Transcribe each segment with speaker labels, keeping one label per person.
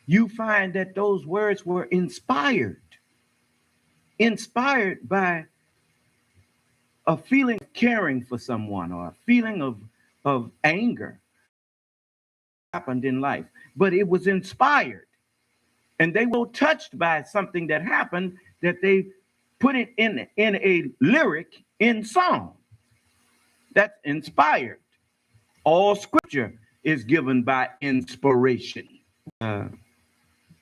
Speaker 1: you find that those words were inspired by a feeling of caring for someone or a feeling of anger happened in life, but it was inspired. And they were touched by something that happened that they put it in a lyric in song. That's inspired. All scripture is given by inspiration. Uh,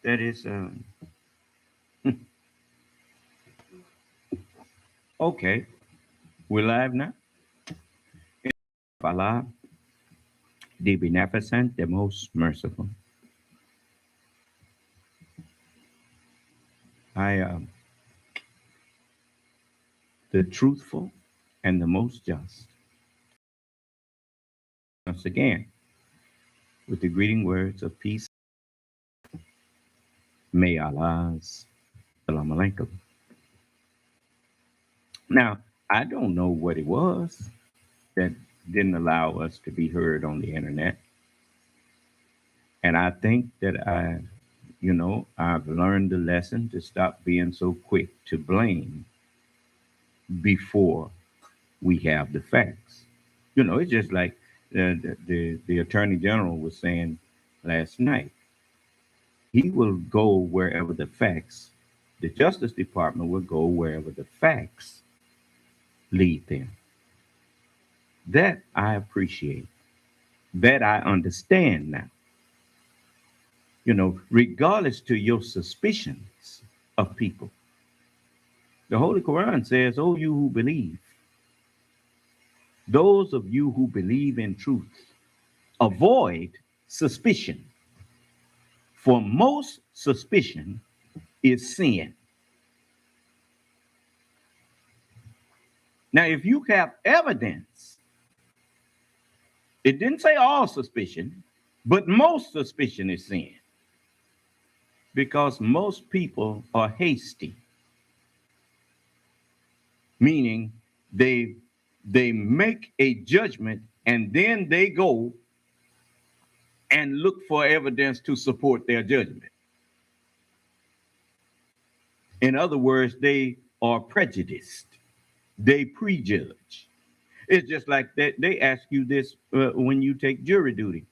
Speaker 1: that is okay. We're live now. Allah, the beneficent, the most merciful. I the truthful and the most just. Once again, with the greeting words of peace, may Allah's salam alaikum. Now, I don't know what it was that didn't allow us to be heard on the internet. And I think that I've learned the lesson to stop being so quick to blame before we have the facts. It's just like the attorney general was saying last night. He will go wherever the facts, the Justice Department will go wherever the facts lead them. That I appreciate. That I understand now. Regardless to your suspicions of people. The Holy Quran says, "Oh, you who believe, those of you who believe in truth, avoid suspicion. For most suspicion is sin." Now, if you have evidence, it didn't say all suspicion, but most suspicion is sin. Because most people are hasty, meaning they make a judgment and then they go and look for evidence to support their judgment. In other words, they are prejudiced. They prejudge. It's just like that. They ask you this when you take jury duty.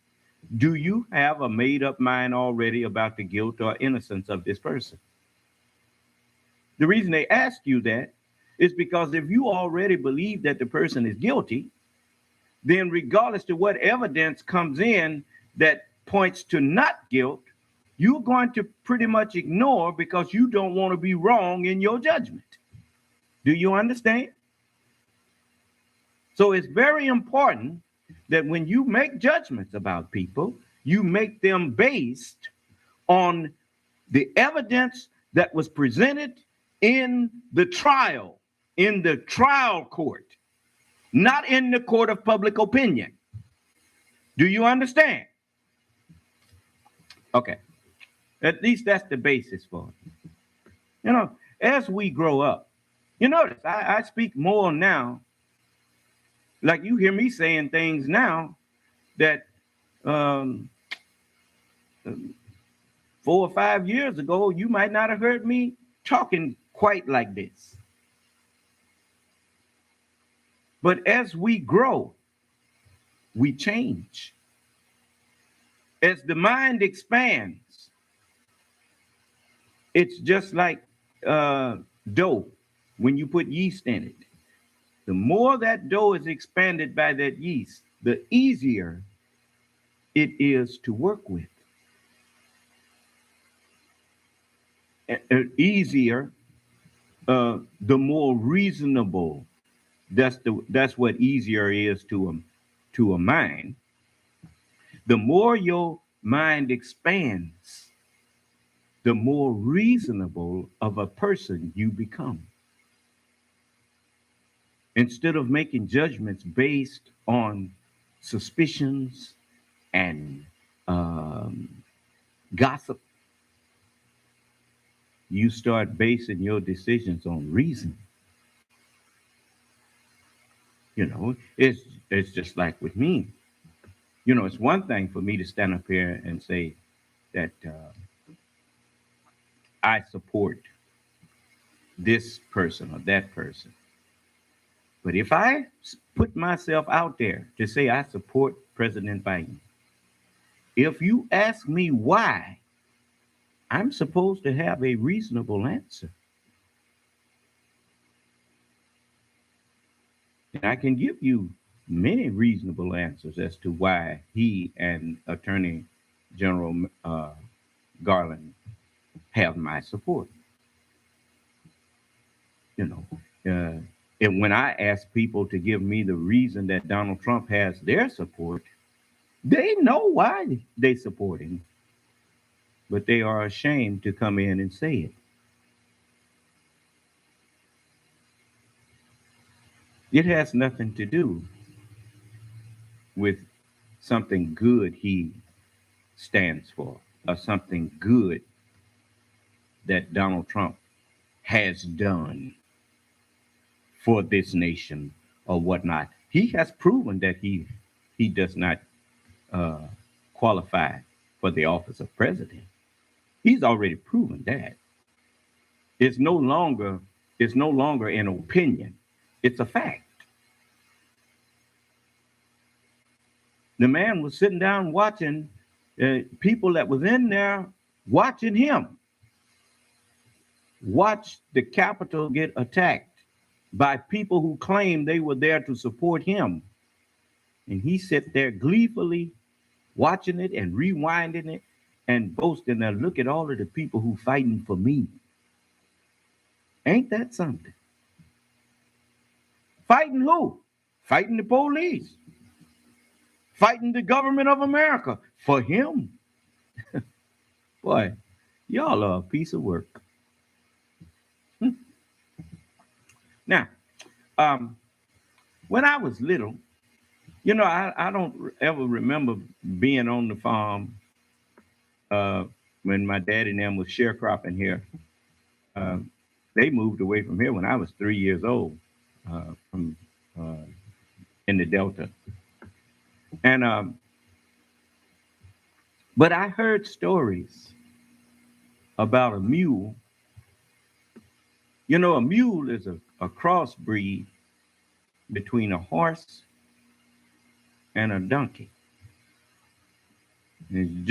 Speaker 1: Do you have a made up mind already about the guilt or innocence of this person? The reason they ask you that is because if you already believe that the person is guilty, then regardless to what evidence comes in that points to not guilt, you're going to pretty much ignore because you don't want to be wrong in your judgment. Do you understand? So it's very important that when you make judgments about people, you make them based on the evidence that was presented in the trial court, not in the court of public opinion. Do you understand? Okay. At least that's the basis for it. As we grow up, you notice I speak more now. Like you hear me saying things now that 4 or 5 years ago, you might not have heard me talking quite like this. But as we grow, we change. As the mind expands, it's just like dough when you put yeast in it. The more that dough is expanded by that yeast, the easier it is to work with. Easier, the more reasonable. That's what easier is to a mind. The more your mind expands, the more reasonable of a person you become. Instead of making judgments based on suspicions and gossip, you start basing your decisions on reason. It's just like with me. It's one thing for me to stand up here and say that I support this person or that person. But if I put myself out there to say I support President Biden, if you ask me why, I'm supposed to have a reasonable answer. And I can give you many reasonable answers as to why he and Attorney General Garland have my support. You know, and when I ask people to give me the reason that Donald Trump has their support, they know why they support him, but they are ashamed to come in and say it. It has nothing to do with something good he stands for or something good that Donald Trump has done for this nation or whatnot. He has proven that he does not uh, qualify for the office of president. He's already proven that. It's no longer it's no longer an opinion. It's a fact. The man was sitting down watching people that was in there watching him watch the Capitol get attacked by people who claimed they were there to support him. And he sat there gleefully watching it and rewinding it and boasting, now look at all of the people who fighting for me. Ain't that something? Fighting who? Fighting the police. Fighting the government of America for him. Boy, y'all are a piece of work. Now, um, when I was little, I don't ever remember being on the farm uh, when my daddy and them was sharecropping here. Uh, they moved away from here when I was 3 years old from uh, in the Delta. And but I heard stories about a mule. A mule is a crossbreed between a horse and a donkey. And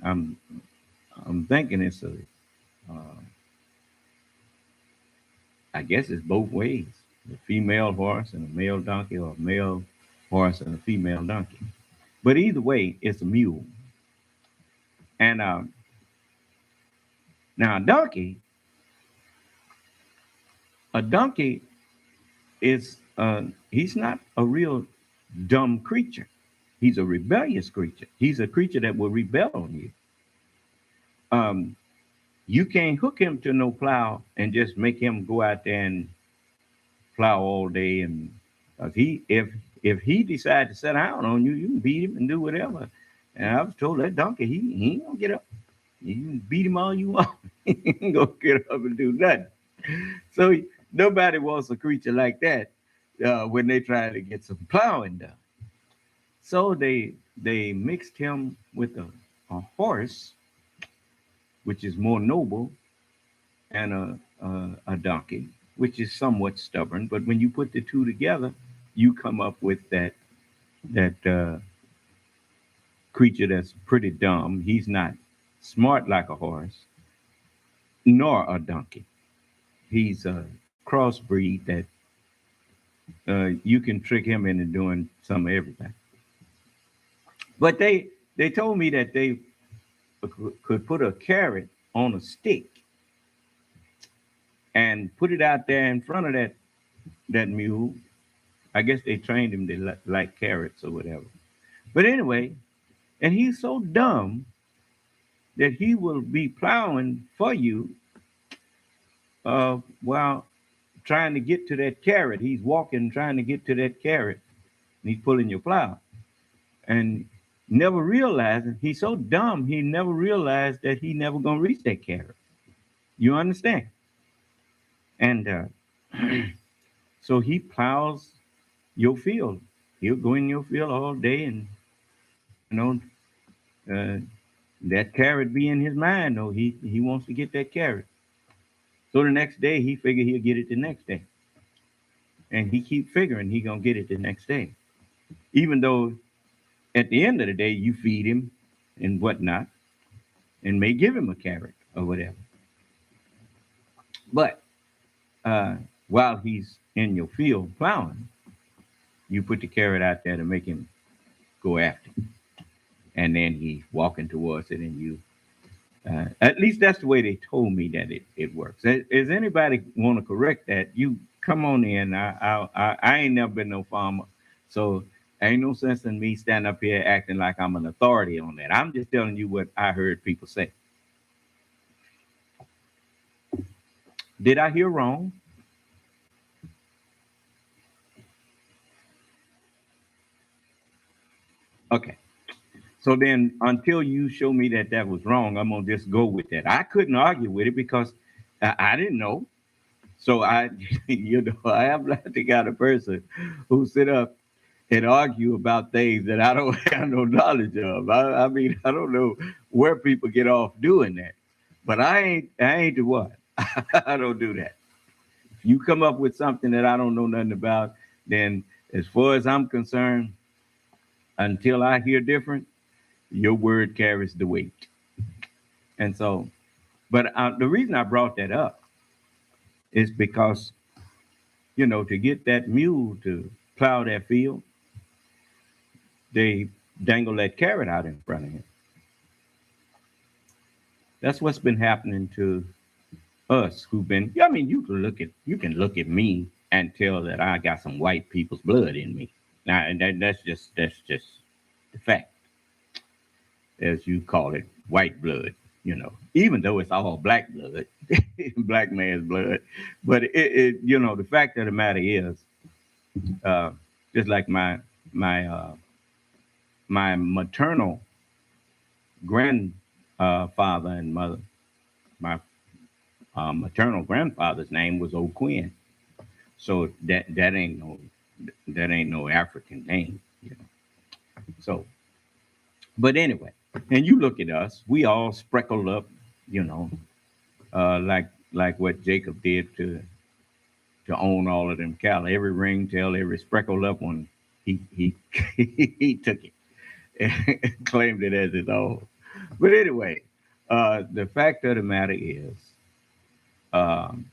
Speaker 1: I'm thinking it's uh, I guess it's both ways: a female horse and a male donkey, or a male horse and a female donkey. But either way, it's a mule. And now a donkey is he's not a real dumb creature. He's a rebellious creature. He's a creature that will rebel on you. Um, you can't hook him to no plow and just make him go out there and plow all day. And if he decides to set down on you, you can beat him and do whatever. And I was told that donkey he ain't gonna get up. You can beat him all you want. He ain't gonna get up and do nothing. So nobody wants a creature like that when they try to get some plowing done. So they mixed him with a horse, which is more noble, and a donkey, which is somewhat stubborn. But when you put the two together, you come up with that creature that's pretty dumb. He's not smart like a horse, nor a donkey. He's a crossbreed that you can trick him into doing some of everything. But they told me that they could put a carrot on a stick and put it out there in front of that mule. I guess they trained him to like carrots or whatever. But anyway, and he's so dumb that he will be plowing for you while trying to get to that carrot. He's walking trying to get to that carrot, and he's pulling your plow. And never realizing he's so dumb, he never realized that he never gonna reach that carrot. You understand? And so he plows your field. He'll go in your field all day and you know uh, That carrot be in his mind, though. He wants to get that carrot. So the next day, he figure he'll get it the next day. And he keep figuring he going to get it the next day. Even though at the end of the day, you feed him and whatnot and may give him a carrot or whatever. But uh, while he's in your field plowing, you put the carrot out there to make him go after it. And then he's walking towards it, and you, at least that's the way they told me that it works. Is anybody want to correct that? You come on in. I ain't never been no farmer. So ain't no sense in me standing up here acting like I'm an authority on that. I'm just telling you what I heard people say. Did I hear wrong? Okay. So then, until you show me that that was wrong, I'm gonna just go with that. I couldn't argue with it because I didn't know. So I am not the kind of person who sit up and argue about things that I don't have no knowledge of. I mean, I don't know where people get off doing that, but I ain't the one. I don't do that. If you come up with something that I don't know nothing about, then as far as I'm concerned, until I hear different, your word carries the weight. And so, but the reason I brought that up is because, to get that mule to plow that field, they dangle that carrot out in front of him. That's what's been happening to us who've been. I mean, you can look at me and tell that I got some white people's blood in me. Now, and that's just the fact, as you call it, white blood. Even though it's all black blood, black man's blood. But the fact of the matter is, uh, just like my my maternal grandfather and mother, my maternal grandfather's name was O'Quinn. So that ain't no African name. So, but anyway, and you look at us, we all spreckled up, you know, like what Jacob did to own all of them cattle. Every ringtail, every spreckled up one, he he took it and claimed it as his own. But anyway, the fact of the matter is, um,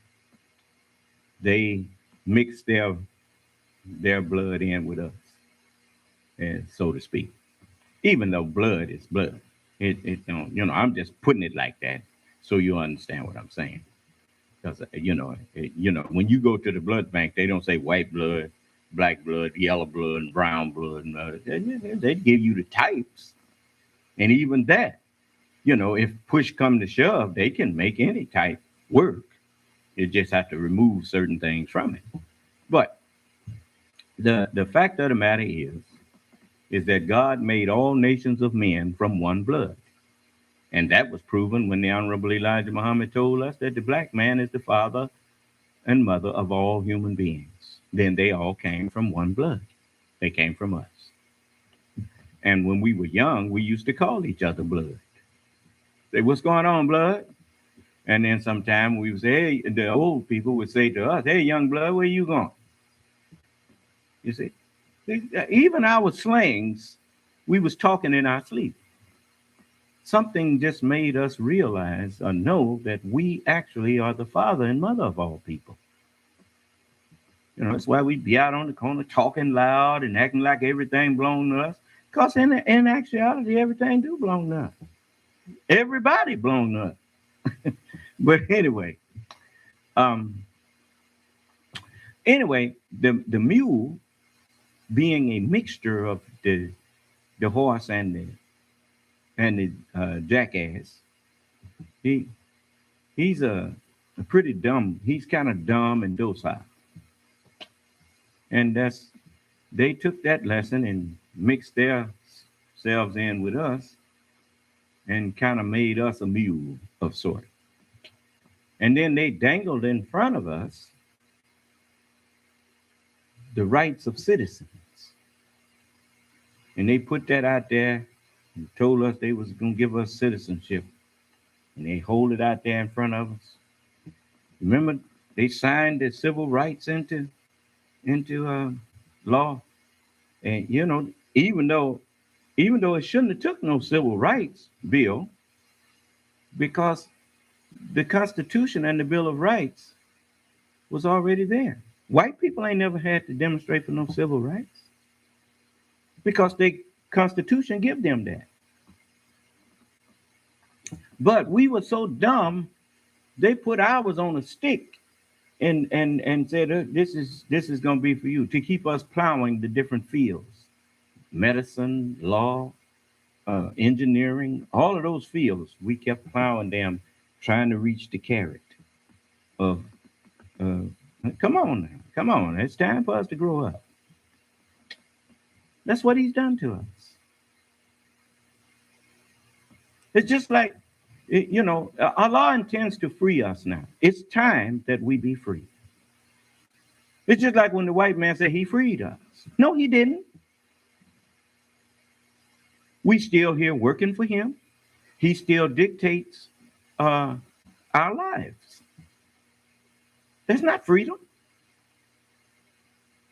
Speaker 1: they mixed their blood in with us, and so to speak. Even though blood is blood, it don't. I'm just putting it like that so you understand what I'm saying. Because when you go to the blood bank, they don't say white blood, black blood, yellow blood, and brown blood. They give you the types, and even that, if push come to shove, they can make any type work. You just have to remove certain things from it. But the fact of the matter is that God made all nations of men from one blood. And that was proven when the Honorable Elijah Muhammad told us that the black man is the father and mother of all human beings. Then they all came from one blood. They came from us. And when we were young, we used to call each other blood. Say, what's going on, blood? And then sometime we would say, hey, the old people would say to us, hey, young blood, where you going? You see, even our slangs, we was talking in our sleep. Something just made us realize or know that we actually are the father and mother of all people. That's why we be out on the corner talking loud and acting like everything belongs to us. Because in actuality, everything do belong to us. Everybody belongs to us. But um, the mule being a mixture of the horse and the jackass, he's a pretty dumb. He's kind of dumb and docile, and they took that lesson and mixed their selves in with us, and kind of made us a mule of sort. And then they dangled in front of us the rights of citizens, and they put that out there told us they was going to give us citizenship, and they hold it out there in front of us. Remember, they signed the civil rights into law, and even though it shouldn't have took no civil rights bill, because the Constitution and the Bill of Rights was already there. White people ain't never had to demonstrate for no civil rights because the Constitution give them that. But we were so dumb, they put ours on a stick and said this is going to be for you to keep us plowing the different fields, medicine, law, engineering, all of those fields. We kept plowing them, trying to reach the carrot of come on now, come on. It's time for us to grow up. That's what he's done to us. It's just like, Allah intends to free us now. It's time that we be free. It's just like when the white man said he freed us. No, he didn't. We still here working for him. He still dictates our lives. That's not freedom.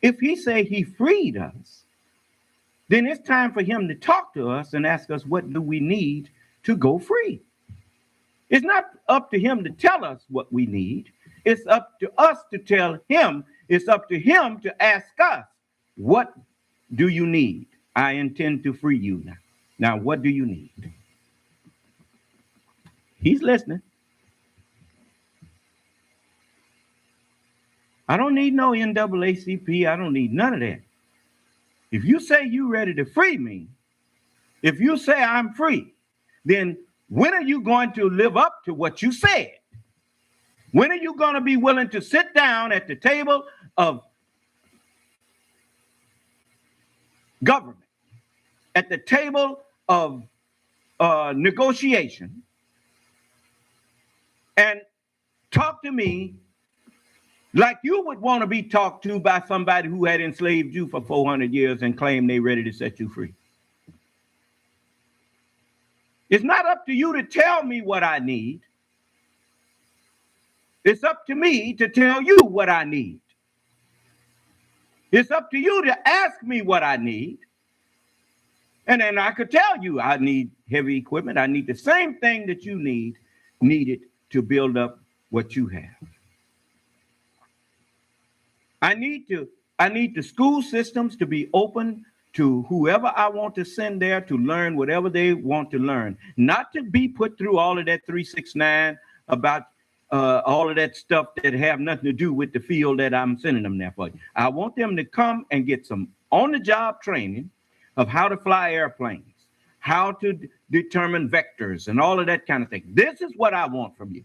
Speaker 1: If he say he freed us, then it's time for him to talk to us and ask us what do we need to go free. It's not up to him to tell us what we need. It's up to us to tell him. It's up to him to ask us, what do you need? I intend to free you now. Now, what do you need? He's listening. I don't need no NAACP. I don't need none of that. If you say you're ready to free me, if you say I'm free, then when are you going to live up to what you said? When are you going to be willing to sit down at the table of government, at the table of negotiation, and talk to me like you would want to be talked to by somebody who had enslaved you for 400 years and claimed they're ready to set you free? It's not up to you to tell me what I need. It's up to me to tell you what I need. It's up to you to ask me what I need. And then I could tell you I need heavy equipment. I need the same thing that you needed to build up what you have. I need the school systems to be open to whoever I want to send there to learn whatever they want to learn, not to be put through all of that 369 about all of that stuff that have nothing to do with the field that I'm sending them there for. I want them to come and get some on-the-job training of how to fly airplanes, how to determine vectors, and all of that kind of thing. This is what I want from you.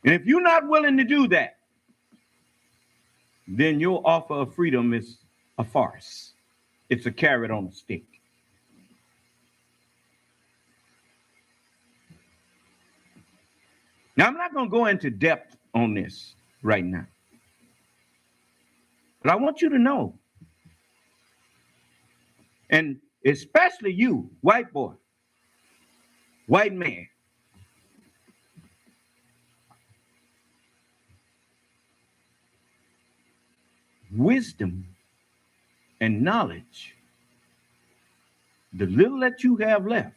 Speaker 1: And if you're not willing to do that, then your offer of freedom is a farce. It's a carrot on a stick. Now, I'm not going to go into depth on this right now. But I want you to know, and especially you, white boy, white man, wisdom and knowledge, the little that you have left,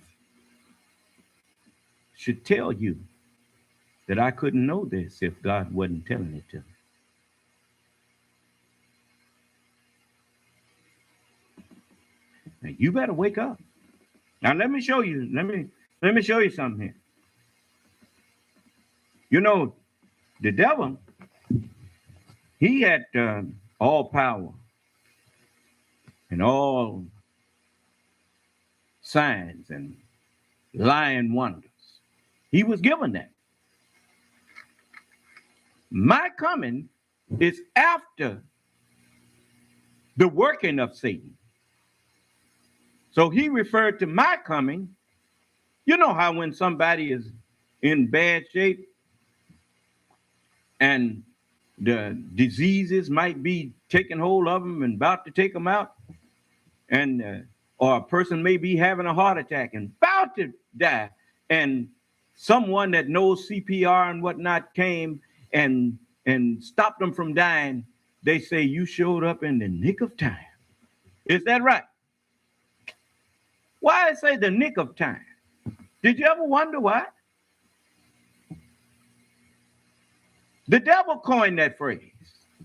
Speaker 1: should tell you that I couldn't know this if God wasn't telling it to me. Now you better wake up. Now let me show you. Let me show you something here. You know, the devil, he had all power and all signs and lying wonders. He was given that. My coming is after the working of Satan. So he referred to my coming. You know how when somebody is in bad shape and the diseases might be taking hold of them and about to take them out, and or a person may be having a heart attack and about to die, and someone that knows CPR and whatnot came and stopped them from dying. They say you showed up in the nick of time. Is that right? Why I say the nick of time? Did you ever wonder why? The devil coined that phrase,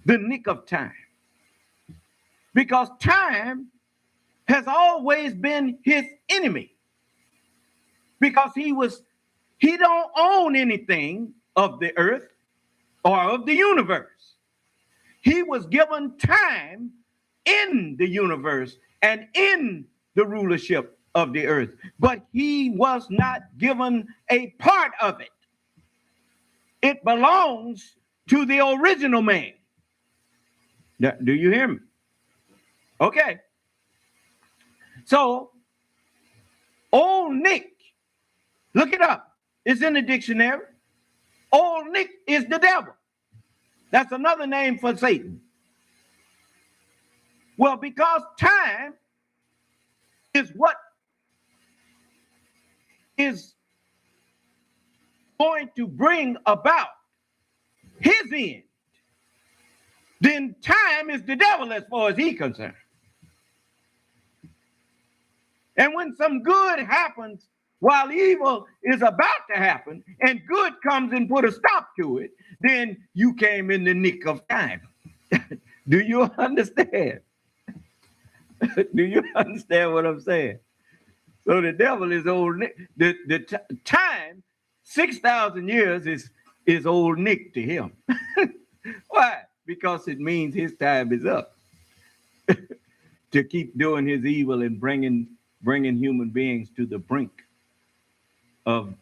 Speaker 1: the nick of time, because time has always been his enemy, because he don't own anything of the earth or of the universe. He was given time in the universe and in the rulership of the earth, but he was not given a part of it. It belongs to the original man. Do you hear me? Okay. So, old Nick, look it up. It's in the dictionary. Old Nick is the devil. That's another name for Satan. Well, because time is what is going to bring about his end, then time is the devil as far as he's concerned. And when some good happens while evil is about to happen and good comes and put a stop to it, then you came in the nick of time. Do you understand? Do you understand what I'm saying? So the devil is old Nick. The time, 6,000 years is old Nick to him. Why? Because it means his time is up to keep doing his evil and bringing human beings to the brink of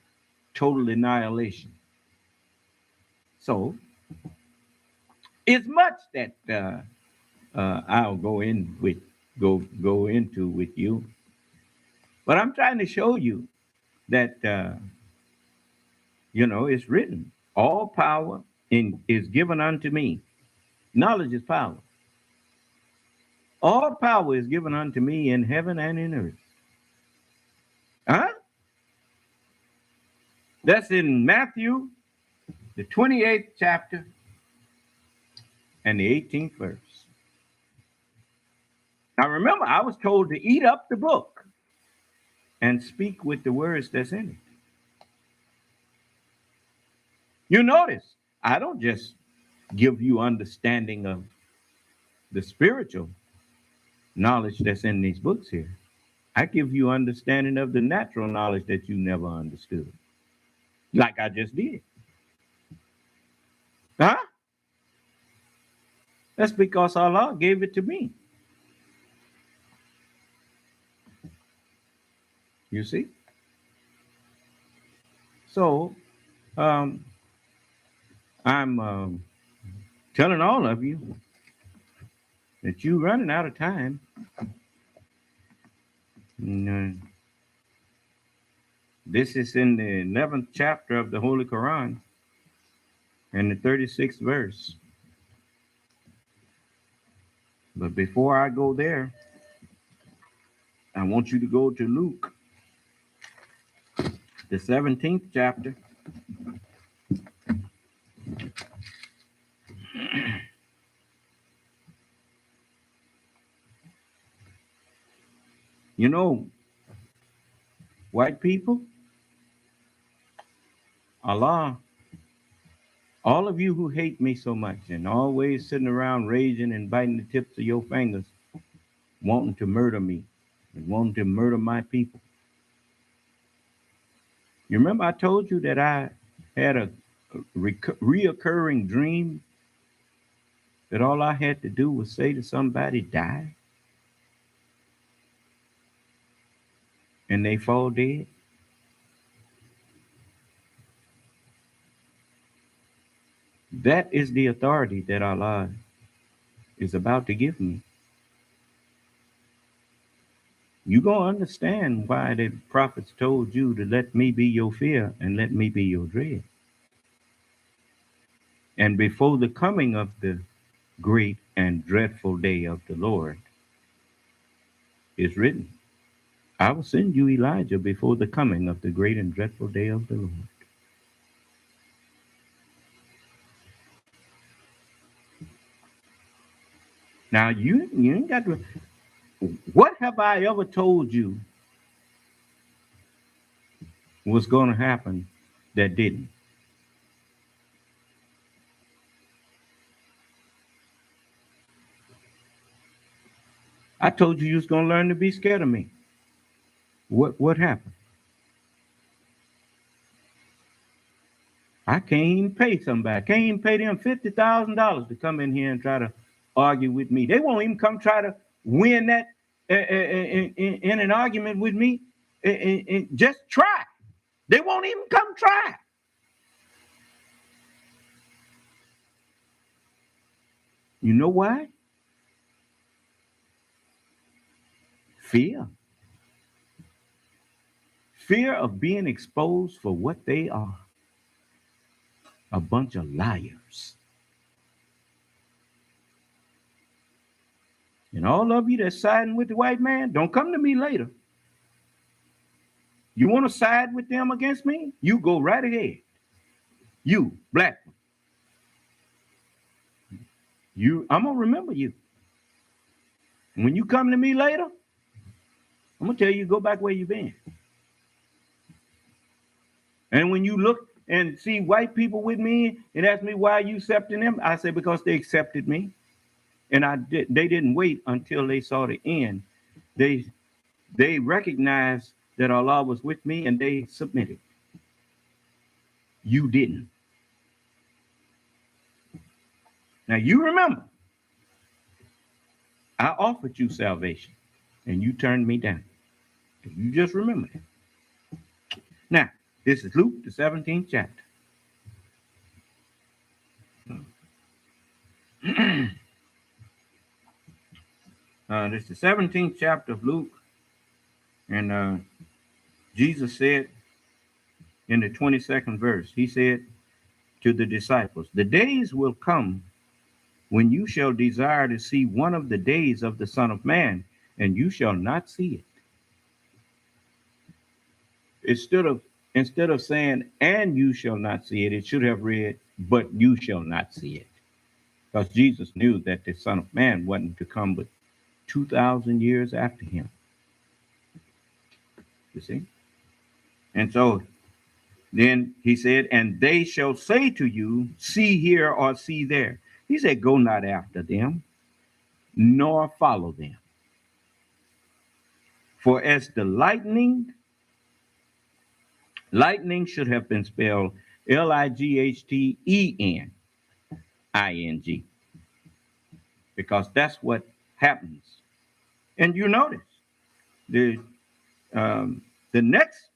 Speaker 1: total annihilation. So it's much that I'll go into with you, but I'm trying to show you that it's written, all power is given unto me. Knowledge is power. All power is given unto me in heaven and in earth. Huh? That's in Matthew, the 28th chapter and the 18th verse. Now remember, I was told to eat up the book and speak with the words that's in it. You notice, I don't just give you understanding of the spiritual knowledge that's in these books here. I give you understanding of the natural knowledge that you never understood, like I just did. Huh? That's because Allah gave it to me. You see? So, I'm telling all of you that you're running out of time. And, this is in the 11th chapter of the Holy Quran and the 36th verse. But before I go there, I want you to go to Luke, the 17th chapter. You know, white people, Allah, all of you who hate me so much and always sitting around raging and biting the tips of your fingers, wanting to murder me and wanting to murder my people. You remember I told you that I had a reoccurring dream that all I had to do was say to somebody, die, and they fall dead? That is the authority that Allah is about to give me. You're going to understand why the prophets told you to let me be your fear and let me be your dread. And before the coming of the great and dreadful day of the Lord is written. I will send you Elijah before the coming of the great and dreadful day of the Lord. Now you ain't got to. What have I ever told you was going to happen that didn't? I told you was going to learn to be scared of me. What happened? I can't even pay somebody. Can't even pay them $50,000 to come in here and try to argue with me. They won't even come try to win that in an argument with me. Just try. They won't even come try. You know why? Fear. Fear of being exposed for what they are. A bunch of liars. And all of you that's siding with the white man, don't come to me later. You want to side with them against me? You go right ahead. You, black one. I'm going to remember you. When you come to me later, I'm going to tell you, go back where you've been. And when you look and see white people with me and ask me why you accepting them, I say, because they accepted me. And they didn't wait until they saw the end. They recognized that Allah was with me and they submitted. You didn't. Now you remember, I offered you salvation and you turned me down. You just remember that. Now, this is Luke, the 17th chapter. This is the 17th chapter of Luke. And Jesus said in the 22nd verse, he said to the disciples, the days will come when you shall desire to see one of the days of the Son of Man, and you shall not see it. Instead of saying, and you shall not see it, it should have read, but you shall not see it. Because Jesus knew that the Son of Man wasn't to come but 2,000 years after him. You see? And so then he said, and they shall say to you, see here or see there. He said, go not after them, nor follow them. For as the lightning should have been spelled Lighthening, because that's what happens. And you notice the next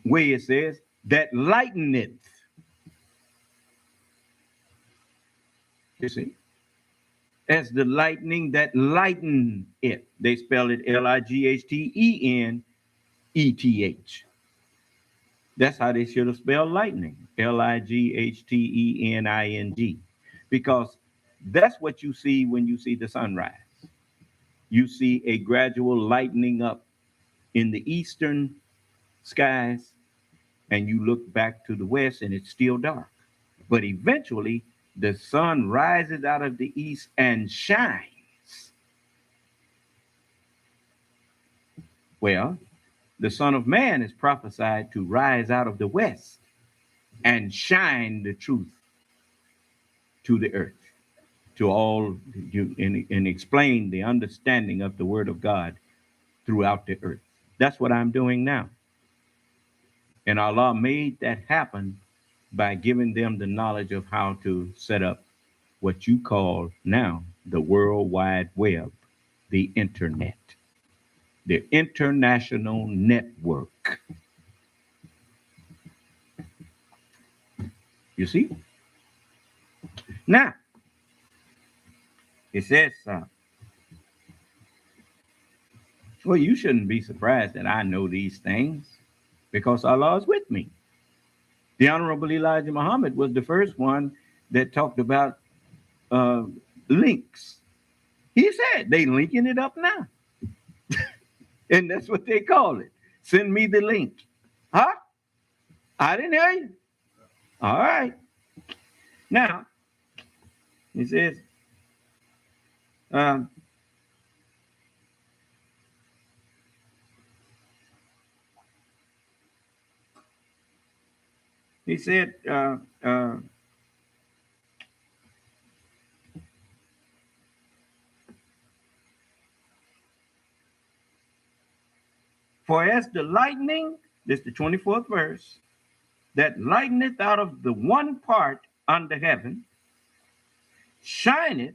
Speaker 1: way it says that lighteneth. You see, as the lightning that lighten it. They spell it Lightheneth. That's how they should have spelled lightning, Lighthening, because that's what you see when you see the sunrise. You see a gradual lightening up in the eastern skies, and you look back to the west and it's still dark. But eventually the sun rises out of the east and shines. Well, the Son of Man is prophesied to rise out of the west and shine the truth to the earth, to all you, and explain the understanding of the word of God throughout the earth. That's what I'm doing now. And Allah made that happen by giving them the knowledge of how to set up what you call now the World Wide Web, the internet, the international network. You see? Now, it says, well, you shouldn't be surprised that I know these things because Allah is with me. The Honorable Elijah Muhammad was the first one that talked about links. He said they linking it up now. And that's what they call it. Send me the link. Huh? I didn't hear you. All right. Now, he says, um, he said, for as the lightning, this is the 24th verse, that lighteneth out of the one part under heaven, shineth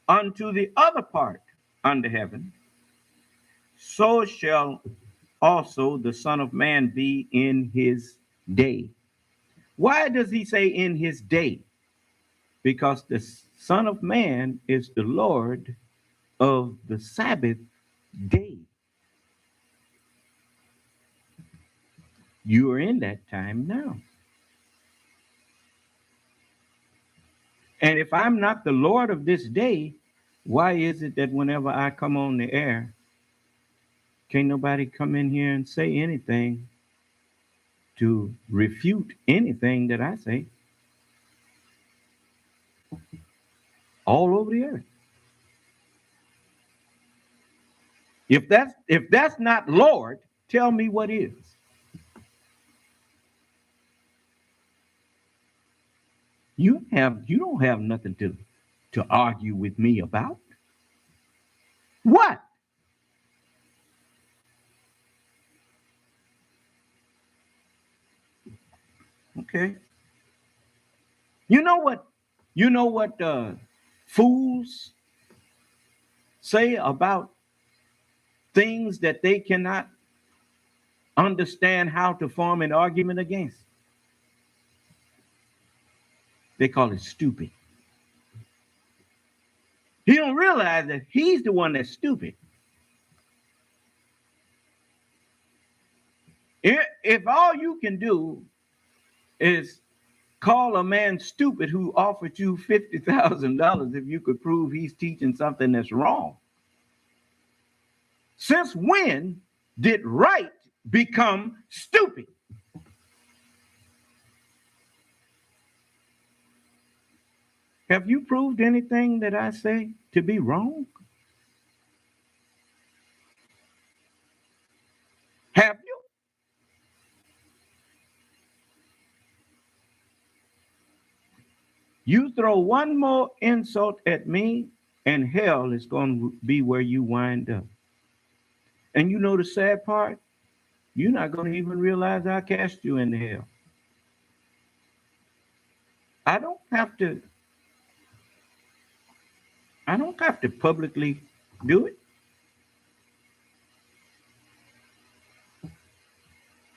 Speaker 1: unto the other part under heaven, so shall also the Son of Man be in his day. Why does he say in his day? Because the Son of Man is the Lord of the Sabbath day. You are in that time now. And if I'm not the Lord of this day, why is it that whenever I come on the air, can't nobody come in here and say anything to refute anything that I say all over the earth? If that's not Lord, tell me what is. You don't have nothing to argue with me about. What? Okay. You know what? You know what fools say about things that they cannot understand how to form an argument against? They call it stupid. He don't realize that he's the one that's stupid. If all you can do is call a man stupid who offered you $50,000 if you could prove he's teaching something that's wrong. Since when did right become stupid? Have you proved anything that I say to be wrong? Have you? You throw one more insult at me, and hell is going to be where you wind up. And you know the sad part? You're not going to even realize I cast you into hell. I don't have to. I don't have to publicly do it.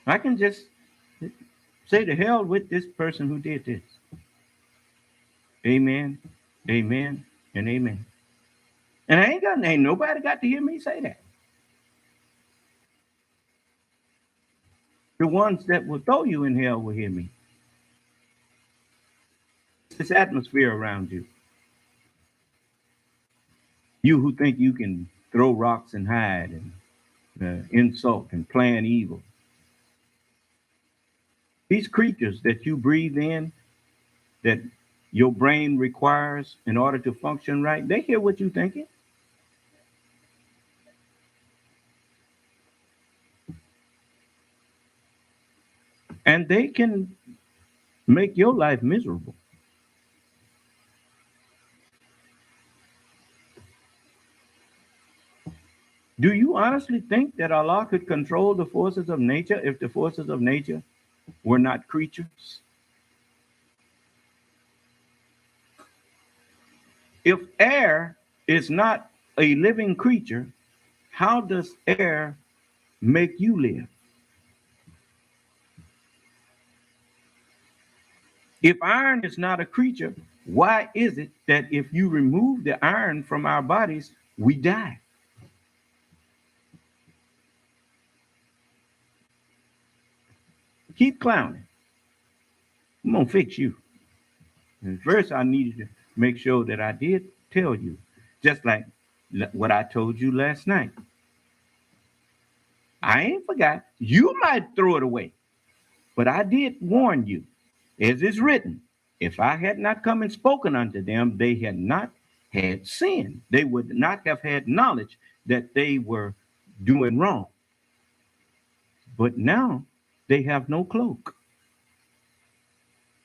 Speaker 1: I can just say to hell with this person who did this. Amen, amen, and amen. And ain't nobody got to hear me say that. The ones that will throw you in hell will hear me. This atmosphere around you. You who think you can throw rocks and hide and insult and plan evil. These creatures that you breathe in, that your brain requires in order to function right, they hear what you're thinking. And they can make your life miserable. Do you honestly think that Allah could control the forces of nature if the forces of nature were not creatures? If air is not a living creature, how does air make you live? If iron is not a creature, why is it that if you remove the iron from our bodies, we die? Keep clowning. I'm going to fix you. And first, I needed to make sure that I did tell you Just like what I told you last night. I ain't forgot. You might throw it away, but I did warn you, as is written, if I had not come and spoken unto them, they had not had sin. They would not have had knowledge that they were doing wrong. But now they have no cloak.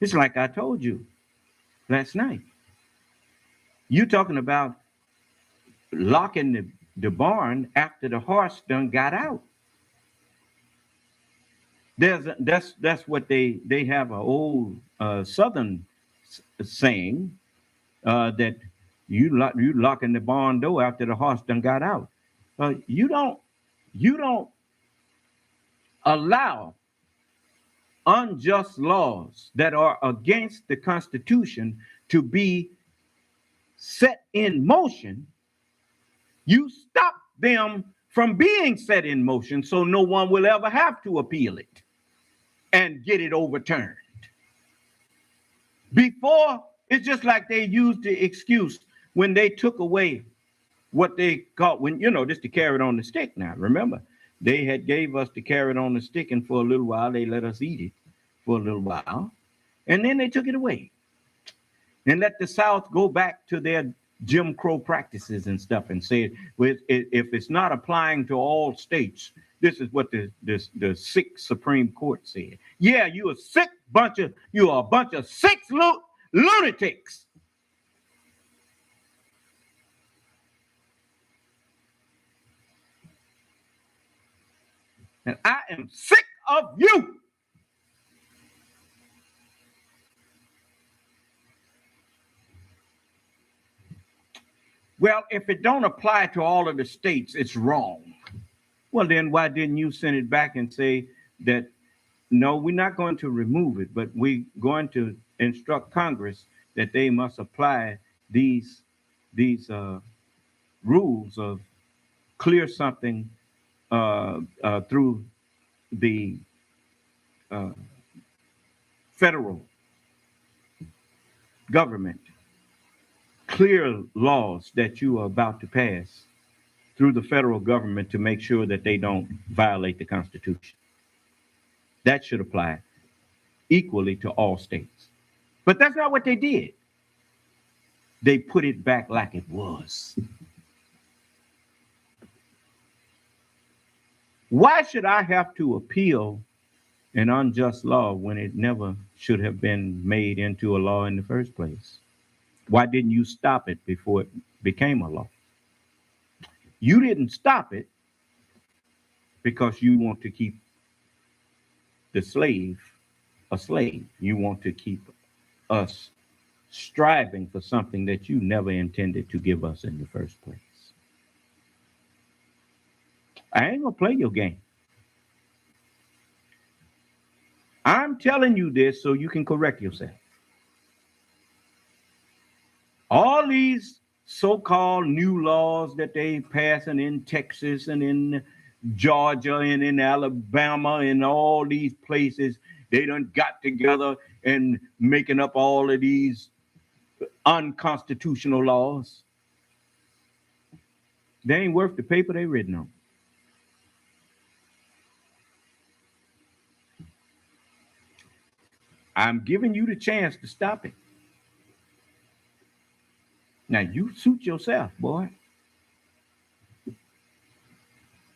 Speaker 1: It's like I told you last night. You talking about locking the barn after the horse done got out. That's what they have an old southern saying that you locking the barn door after the horse done got out. You don't allow unjust laws that are against the Constitution to be set in motion. You stop them from being set in motion so no one will ever have to appeal it and get it overturned. Before, it's just like they used the excuse when they took away what they called, when, just to carry it on the stick. Now, remember, they had gave us the carrot on the stick, and for a little while, they let us eat it for a little while, and then they took it away and let the South go back to their Jim Crow practices and stuff and said, well, if it's not applying to all states, this is what the sick Supreme Court said. Yeah, you are a bunch of sick lunatics. And I am sick of you. Well, if it don't apply to all of the states, it's wrong. Well, then why didn't you send it back and say that, no, we're not going to remove it, but we're going to instruct Congress that they must apply these rules of clear something through the federal government, clear laws that you are about to pass through the federal government to make sure that they don't violate the Constitution. That should apply equally to all states. But that's not what they did. They put it back like it was. Why should I have to appeal an unjust law when it never should have been made into a law in the first place? Why didn't you stop it before it became a law? You didn't stop it because you want to keep the slave a slave. You want to keep us striving for something that you never intended to give us in the first place. I ain't gonna play your game. I'm telling you this so you can correct yourself. All these so-called new laws that they passing in Texas and in Georgia and in Alabama and all these places, they done got together and making up all of these unconstitutional laws. They ain't worth the paper they written on. I'm giving you the chance to stop it. Now you suit yourself, boy.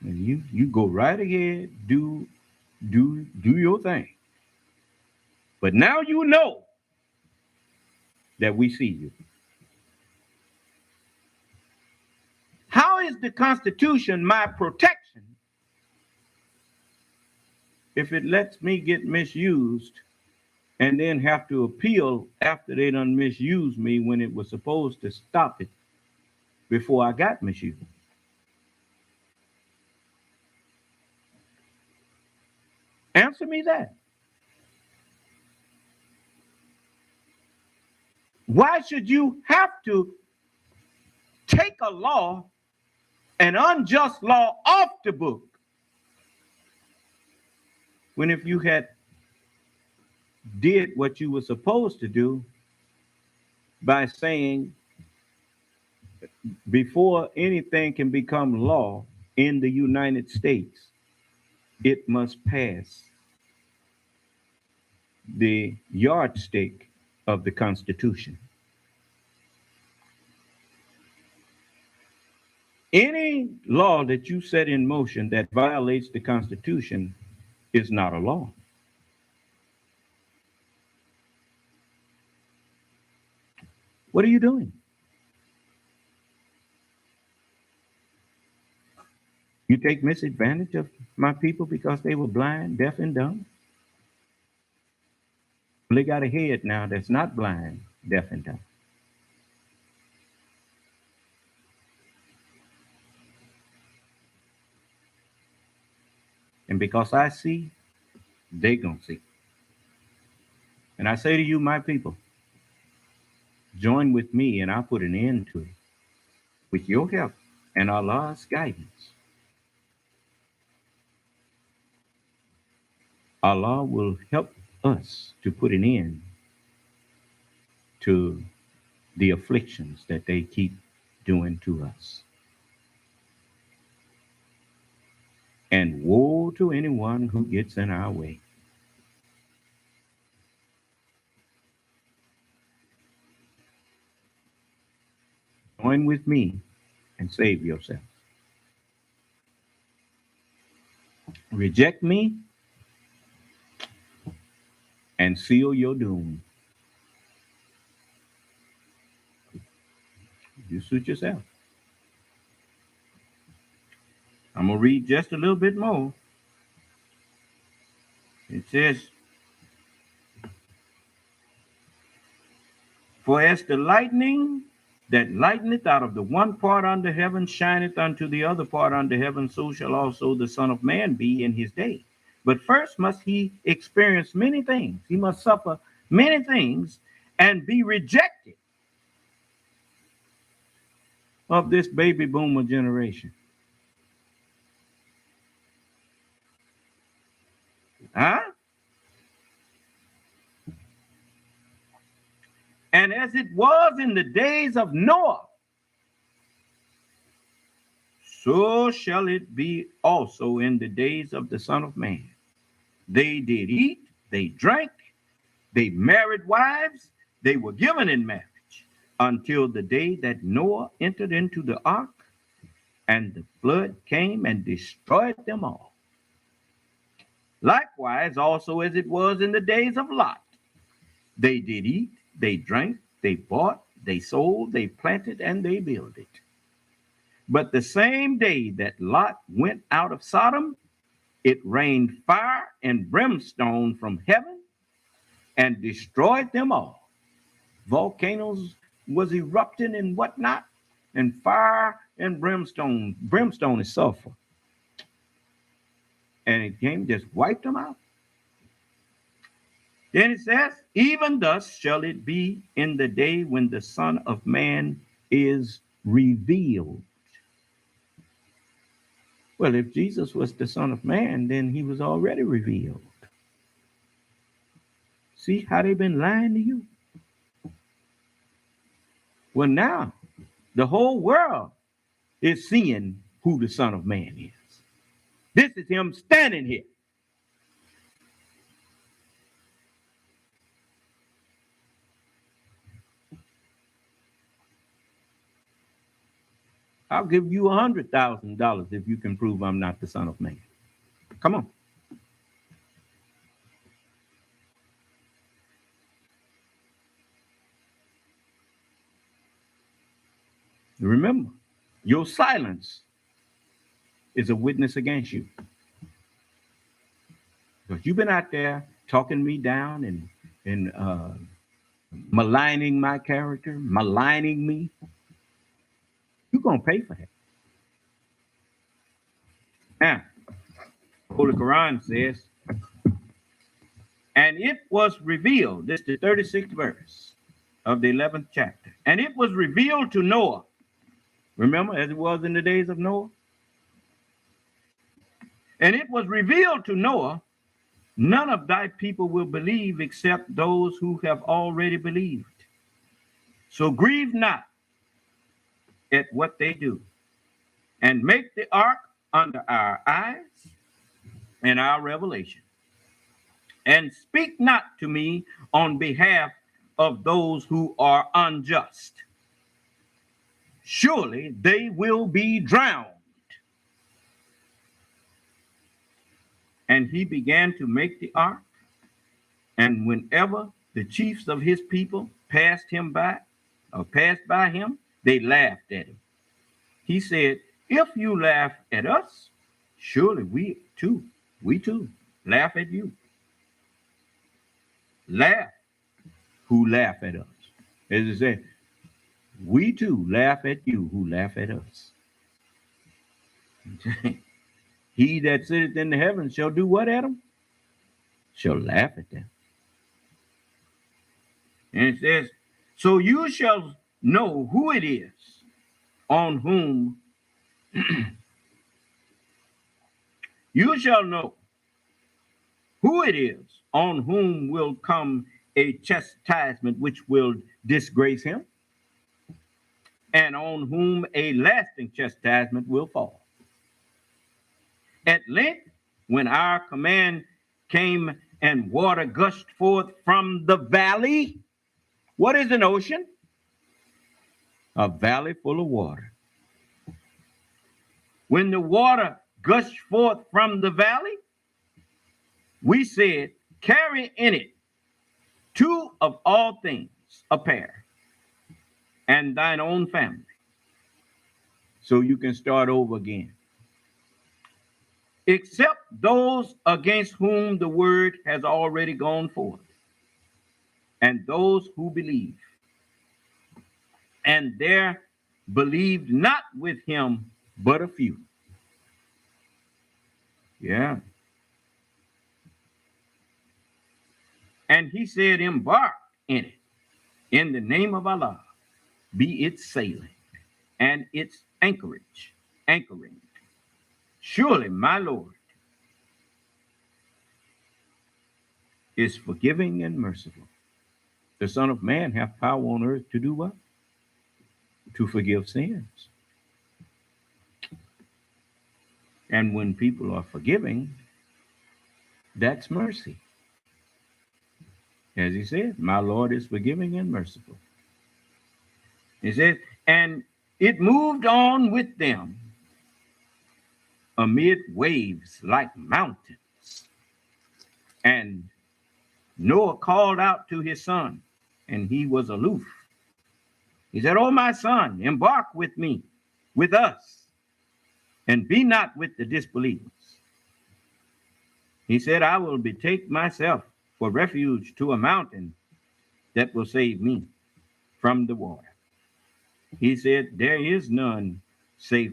Speaker 1: And you go right ahead, do your thing. But now you know that we see you. How is the Constitution my protection if it lets me get misused and then have to appeal after they done misused me when it was supposed to stop it before I got misused? Answer me that. Why should you have to take a law, an unjust law, off the book when if you had did what you were supposed to do by saying before anything can become law in the United States, it must pass the yardstick of the Constitution. Any law that you set in motion that violates the Constitution is not a law. What are you doing? You take misadvantage of my people because they were blind, deaf, and dumb? Well, they got a head now that's not blind, deaf, and dumb. And because I see, they gonna see. And I say to you, my people, join with me and I'll put an end to it. With your help and Allah's guidance, Allah will help us to put an end to the afflictions that they keep doing to us. And woe to anyone who gets in our way. Join with me and save yourself. Reject me and seal your doom. You suit yourself. I'm going to read just a little bit more. It says, for as the lightning that lighteneth out of the one part under heaven shineth unto the other part under heaven, so shall also the Son of Man be in his day. But first must he experience many things. He must suffer many things and be rejected of this baby boomer generation. Huh? And as it was in the days of Noah, so shall it be also in the days of the Son of Man. They did eat, they drank, they married wives, they were given in marriage until the day that Noah entered into the ark, and the flood came and destroyed them all. Likewise, also as it was in the days of Lot, they did eat, they drank, they bought, they sold, they planted, and they builded. But the same day that Lot went out of Sodom, it rained fire and brimstone from heaven and destroyed them all. Volcanoes was erupting and whatnot, and fire and brimstone. Brimstone is sulfur. And it came, just wiped them out. Then it says, even thus shall it be in the day when the Son of Man is revealed. Well, if Jesus was the Son of Man, then he was already revealed. See how they've been lying to you? Well, now the whole world is seeing who the Son of Man is. This is him standing here. I'll give you $100,000 if you can prove I'm not the Son of Man. Come on. Remember, your silence is a witness against you. Because you've been out there talking me down and maligning my character, maligning me. You're going to pay for that. Now, Holy Quran says, and it was revealed, this is the 36th verse of the 11th chapter, and it was revealed to Noah. Remember, as it was in the days of Noah? And it was revealed to Noah, none of thy people will believe except those who have already believed. So grieve not at what they do, and make the ark under our eyes and our revelation. And speak not to me on behalf of those who are unjust. Surely they will be drowned. And he began to make the ark. And whenever the chiefs of his people passed him by, or passed by him, they laughed at him. He said, if you laugh at us, surely we too laugh at you. Laugh who laugh at us. As it said, we too laugh at you who laugh at us. He that sitteth in the heavens shall do what at them? Shall laugh at them. And it says, so you shall know who it is on whom you shall know who it is on whom will come a chastisement which will disgrace him, and on whom a lasting chastisement will fall. At length, when our command came and water gushed forth from the valley. What is an ocean? A valley full of water. When the water gushed forth from the valley, we said, carry in it two of all things, a pair, and thine own family. So you can start over again. Except those against whom the word has already gone forth, and those who believe. And there believed not with him but a few. Yeah. And he said, embark in it, in the name of Allah, be its sailing and its anchoring. Surely my Lord is forgiving and merciful. The Son of Man hath power on earth to do what? To forgive sins. And when people are forgiving, that's mercy. As he said, my Lord is forgiving and merciful. He said, and it moved on with them amid waves like mountains. And Noah called out to his son, and he was aloof. He said, oh, my son, embark with me, with us, and be not with the disbelievers. He said, I will betake myself for refuge to a mountain that will save me from the water. He said, there is none safe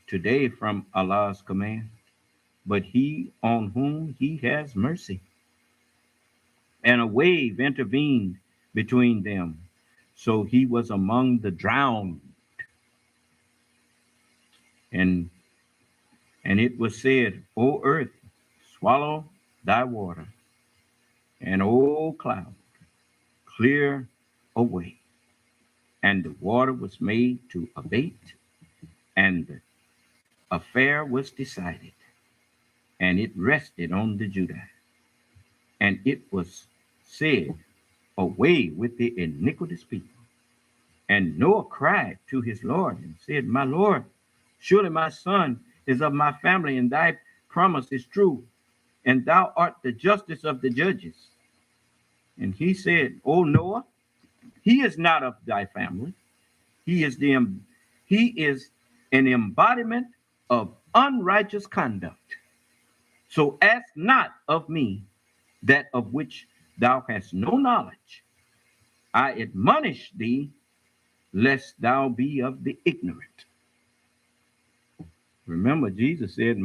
Speaker 1: today from Allah's command, but he on whom he has mercy. And a wave intervened between them, so he was among the drowned. And it was said, O earth, swallow thy water, and O cloud, clear away. And the water was made to abate, and the affair was decided, and it rested on the Judah. And it was said, away with the iniquitous people. And Noah cried to his Lord and said, my Lord, surely my son is of my family, and thy promise is true, and thou art the justice of the judges. And he said, O Noah, he is not of thy family. He is an embodiment of unrighteous conduct. So ask not of me that of which thou hast no knowledge. I admonish thee, lest thou be of the ignorant. Remember, Jesus said,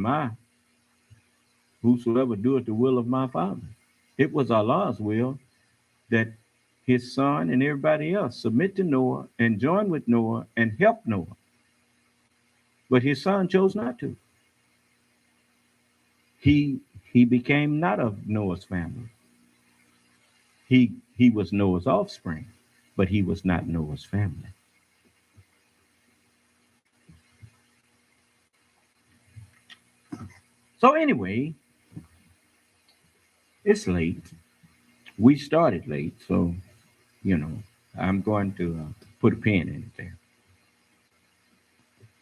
Speaker 1: whosoever doeth the will of my Father. It was Allah's will that his son and everybody else submit to Noah and join with Noah and help Noah. But his son chose not to. He became not of Noah's family. He was Noah's offspring, but he was not Noah's family. So anyway, it's late. We started late, so you know I'm going to put a pin in it there.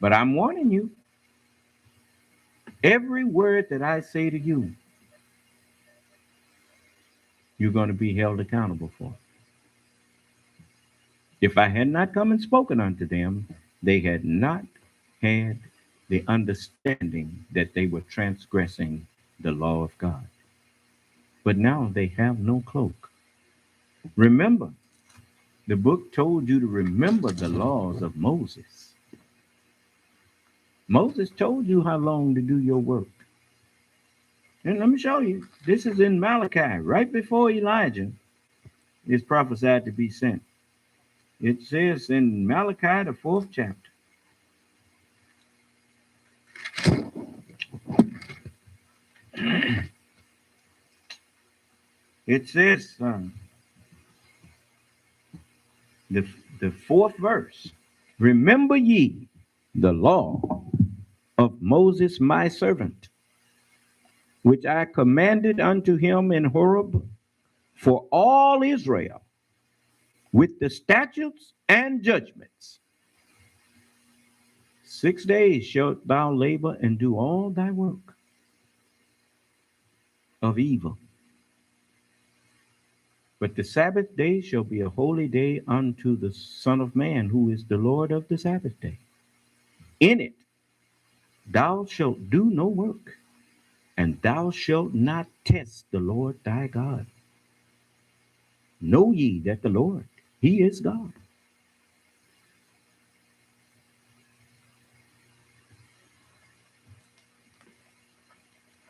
Speaker 1: But I'm warning you: every word that I say to you, you're going to be held accountable for. If I had not come and spoken unto them, they had not had the understanding that they were transgressing the law of God. But now they have no cloak. Remember, the book told you to remember the laws of Moses. Moses told you how long to do your work. And let me show you. This is in Malachi, right before Elijah is prophesied to be sent. It says in Malachi, the 4th chapter, it says, the, the 4th verse, remember ye the law of Moses my servant, which I commanded unto him in Horeb for all Israel, with the statutes and judgments. 6 days shalt thou labor and do all thy work of evil. But the Sabbath day shall be a holy day unto the Son of Man, who is the Lord of the Sabbath day. In it thou shalt do no work, and thou shalt not test the Lord thy God. Know ye that the Lord, he is God.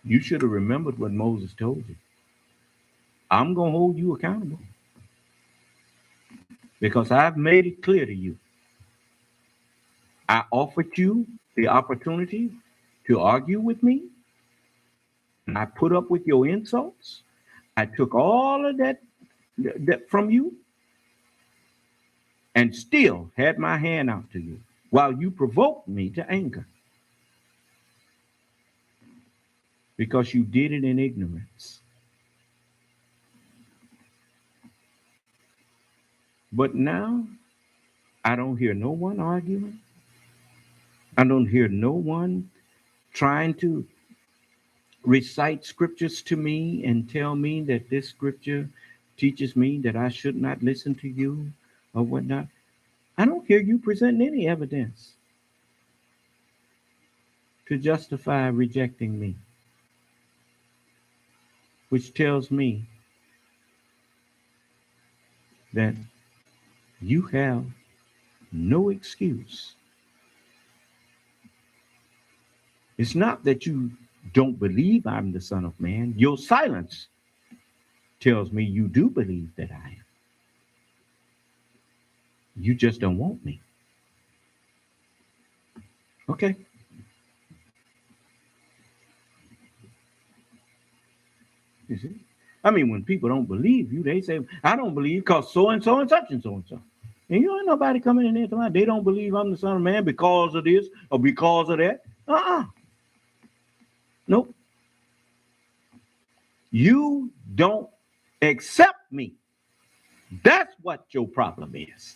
Speaker 1: You should have remembered what Moses told you. I'm going to hold you accountable because I've made it clear to you. I offered you the opportunity to argue with me, and I put up with your insults. I took all of that from you and still had my hand out to you while you provoked me to anger because you did it in ignorance. But now I don't hear no one arguing. I don't hear no one trying to recite scriptures to me and tell me that this scripture teaches me that I should not listen to you or whatnot. I don't hear you presenting any evidence to justify rejecting me, which tells me that you have no excuse. It's not that you don't believe I'm the Son of Man. Your silence tells me you do believe that I am. You just don't want me. Okay. You see? I mean, when people don't believe you, they say, I don't believe because so and so and such and so and so. And you ain't nobody coming in there tonight. They don't believe I'm the Son of Man because of this or because of that. Nope. You don't accept me. That's what your problem is.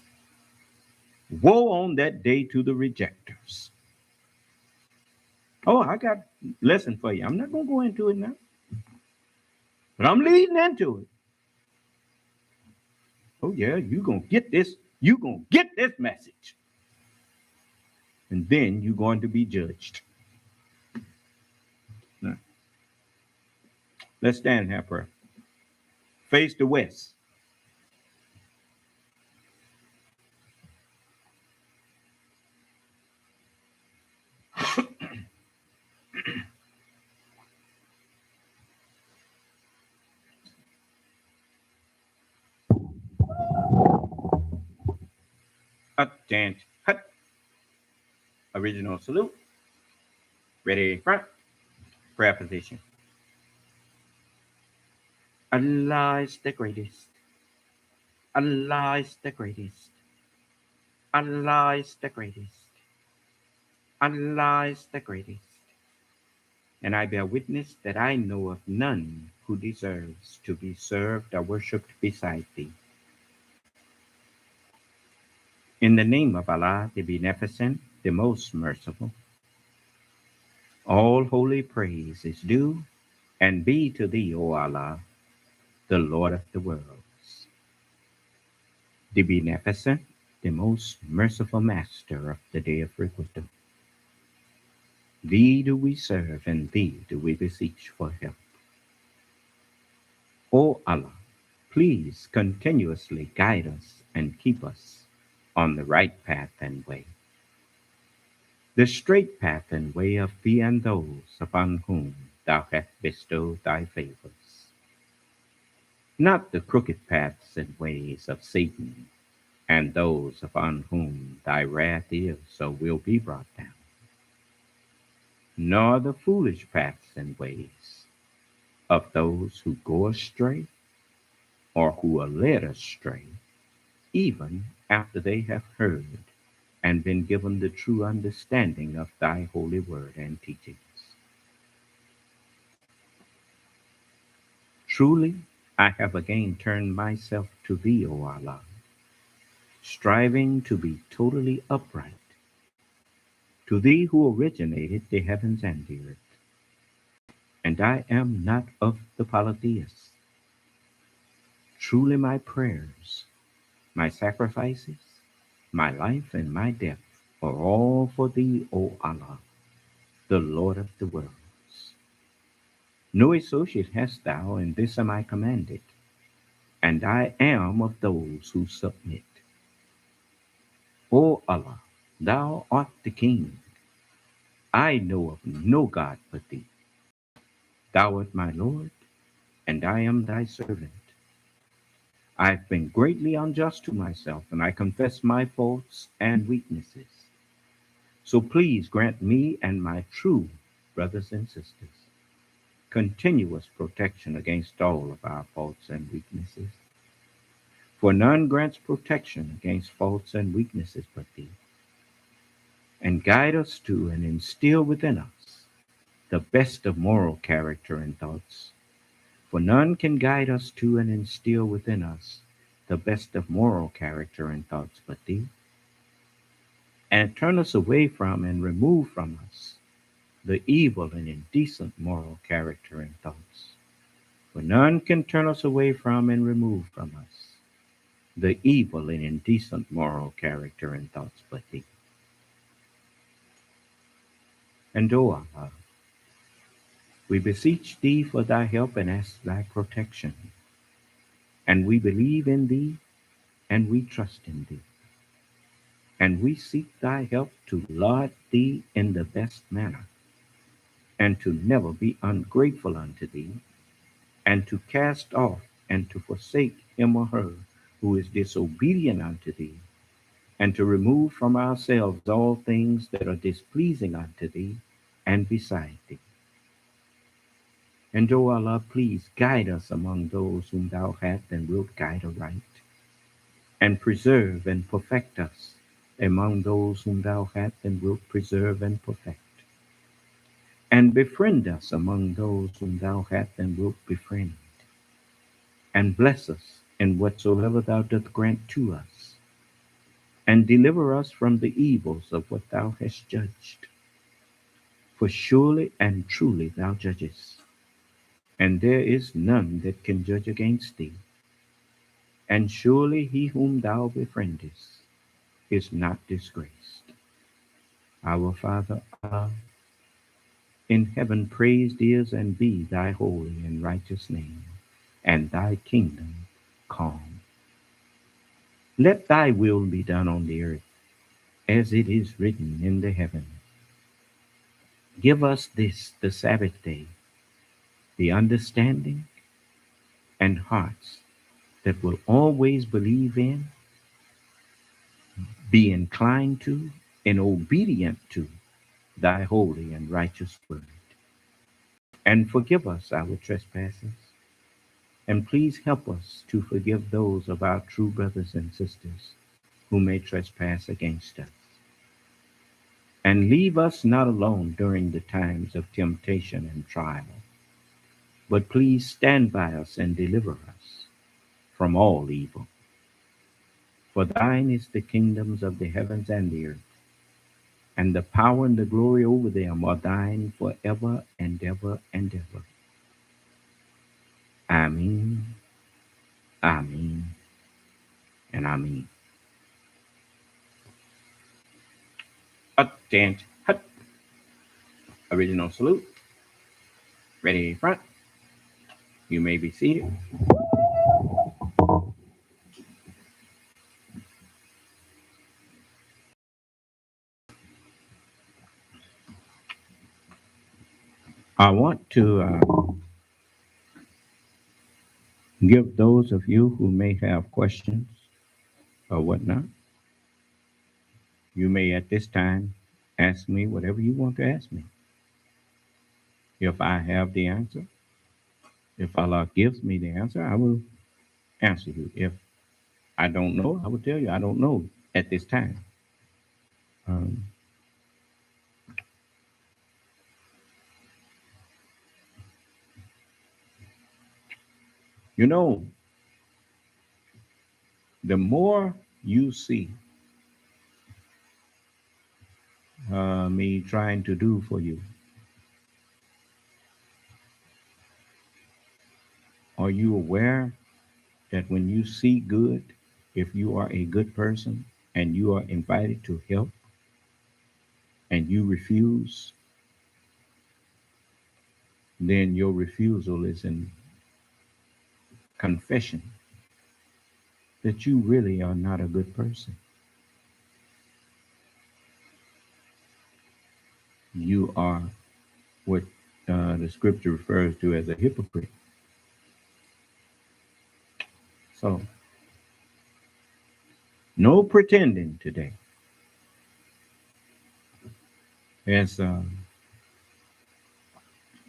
Speaker 1: Woe on that day to the rejectors. Oh, I got a lesson for you. I'm not going to go into it now, but I'm leading into it. Oh, yeah, you're going to get this. You're going to get this message. And then you're going to be judged. Now, let's stand here, prayer. Face the west. Hut, chant, hut. Original salute. Ready, front. Prayer position. Allah is the greatest. Allah is the greatest. Allah is the greatest. Allah is the greatest. And I bear witness that I know of none who deserves to be served or worshipped beside thee. In the name of Allah, the Beneficent, the Most Merciful, all holy praise is due and be to thee, O Allah, the Lord of the worlds, the Beneficent, the Most Merciful Master of the Day of Requital. Thee do we serve and thee do we beseech for help. O Allah, please continuously guide us and keep us on the right path and way, the straight path and way of thee and those upon whom thou hast bestowed thy favors, not the crooked paths and ways of Satan and those upon whom thy wrath is or will be brought down, nor the foolish paths and ways of those who go astray or who are led astray, even after they have heard and been given the true understanding of thy holy word and teachings. Truly, I have again turned myself to thee, O Allah, striving to be totally upright, to thee who originated the heavens and the earth. And I am not of the polytheists. Truly, my prayers, my sacrifices, my life, and my death are all for thee, O Allah, the Lord of the worlds. No associate hast thou, and this am I commanded, and I am of those who submit. O Allah, thou art the King. I know of no God but thee. Thou art my Lord, and I am thy servant. I have been greatly unjust to myself, and I confess my faults and weaknesses. So please grant me and my true brothers and sisters continuous protection against all of our faults and weaknesses. For none grants protection against faults and weaknesses but thee. And guide us to and instill within us the best of moral character and thoughts. For none can guide us to and instill within us the best of moral character and thoughts but thee. And turn us away from and remove from us the evil and indecent moral character and thoughts. For none can turn us away from and remove from us the evil and indecent moral character and thoughts but thee. And, O Allah, we beseech thee for thy help and ask thy protection. And we believe in thee and we trust in thee. And we seek thy help to laud thee in the best manner, and to never be ungrateful unto thee, and to cast off and to forsake him or her who is disobedient unto thee, and to remove from ourselves all things that are displeasing unto thee and beside thee. And, O Allah, please guide us among those whom thou hast and wilt guide aright, and preserve and perfect us among those whom thou hast and wilt preserve and perfect, and befriend us among those whom thou hast and wilt befriend, and bless us in whatsoever thou dost grant to us, and deliver us from the evils of what thou hast judged. For surely and truly thou judgest, and there is none that can judge against thee. And surely he whom thou befriendest is not disgraced. Our Father Allah, in heaven praised is and be thy holy and righteous name, and thy kingdom come. Let thy will be done on the earth as it is written in the heaven. Give us this, the Sabbath day, the understanding and hearts that will always believe in, be inclined to, and obedient to thy holy and righteous word. And forgive us our trespasses, and please help us to forgive those of our true brothers and sisters who may trespass against us. And leave us not alone during the times of temptation and trial, but please stand by us and deliver us from all evil. For thine is the kingdoms of the heavens and the earth, and the power and the glory over them are thine forever and ever and ever. Amen, amen, and amen. Attention, hut, original salute, ready front. You may be seated. I want to give those of you who may have questions or whatnot, you may at this time ask me whatever you want to ask me. If I have the answer, if Allah gives me the answer, I will answer you. If I don't know, I will tell you I don't know at this time. Um, you know, the more you see me trying to do for you, are you aware that when you see good, if you are a good person and you are invited to help and you refuse, then your refusal is in confession that you really are not a good person. You are what the scripture refers to as a hypocrite. So, no pretending today. As